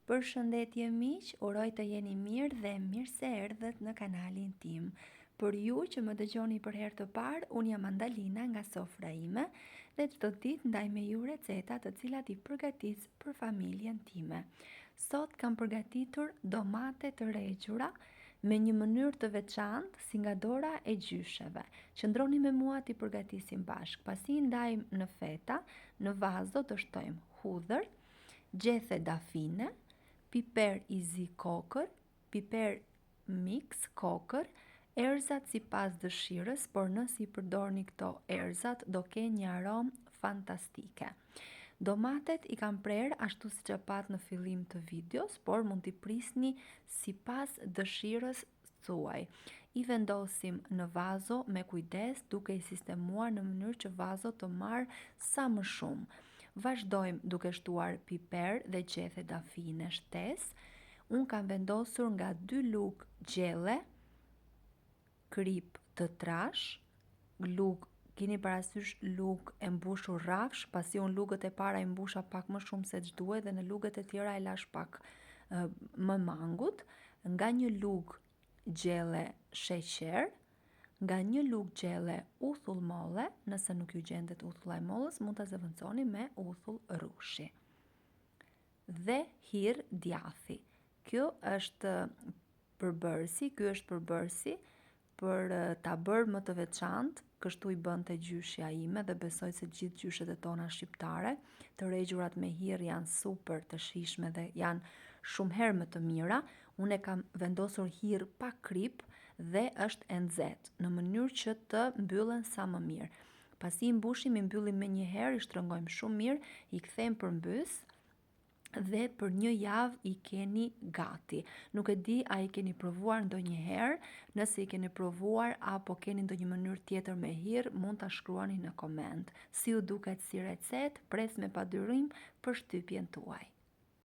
Përshëndetje miq, uroj të jeni mirë dhe mirë se erdhët në kanalin tim. Për ju që më dëgjoni për herë të parë, unë jam Andalina nga sofra ime dhe çdo ditë ndaj me ju receta të cilat I përgatis për familjen time. Sot kam përgatitur domate të regjura me një mënyrë të veçantë si nga dora e gjysheve. Qëndroni me mua t'i përgatisim bashk. Pasi I ndajmë në feta, në vazo do shtojmë hudhër, gjethe dafine, piper I zi kokër, piper mix kokër, erëzat si pas dëshirës, por nësi I përdorni këto erëzat do ke një aromë fantastike. Domatet I kam prerë ashtu si që pat në fillim të videos, por mund t'i prisni si pas dëshirës tuaj. I vendosim në vazo me kujdes duke I sistemuar në mënyrë që vazo të marrë sa më shumë. Vazhdojmë duke shtuar piper dhe gjethe dafine shtesë. Unë kam vendosur nga 2 lugë gjelle, krip të trash, kini parasysh lugë e mbushur rrafsh, pasi unë lugët e para I mbusha pak më shumë se ç'duhet dhe në lugët e tjera e lash pak më mangut, nga 1 lugë gjelle sheqer, nga 1 lugë gjelle uthull molle, nëse nuk ju gjendet uthulla e mollës, mund ta zëvendësoni me uthull rrushi. Dhe hir djathi. Ky është përbërësi për ta bërë më të veçantë, kështu I bënte gjyshja ime dhe besoj se gjithë gjyshet e tona shqiptare. Të regjurat me hir janë super të shijshme dhe janë shumë herë më të mira. Unë e kam vendosur hir pa krip dhe është e nxehtë, në mënyrë që të mbyllen sa më mirë. Pasi I mbushim, I mbyllim me një herë, I shtrëngojmë shumë mirë, I kthejmë përmbys dhe për 1 javë I keni gati. Nuk e di a I keni provuar ndonjëherë, nëse I keni provuar apo keni ndonjë mënyrë tjetër me hir, mund ta shkruani në koment. Si ju duket si recetë, pres me padyrim përshtypjen tuaj.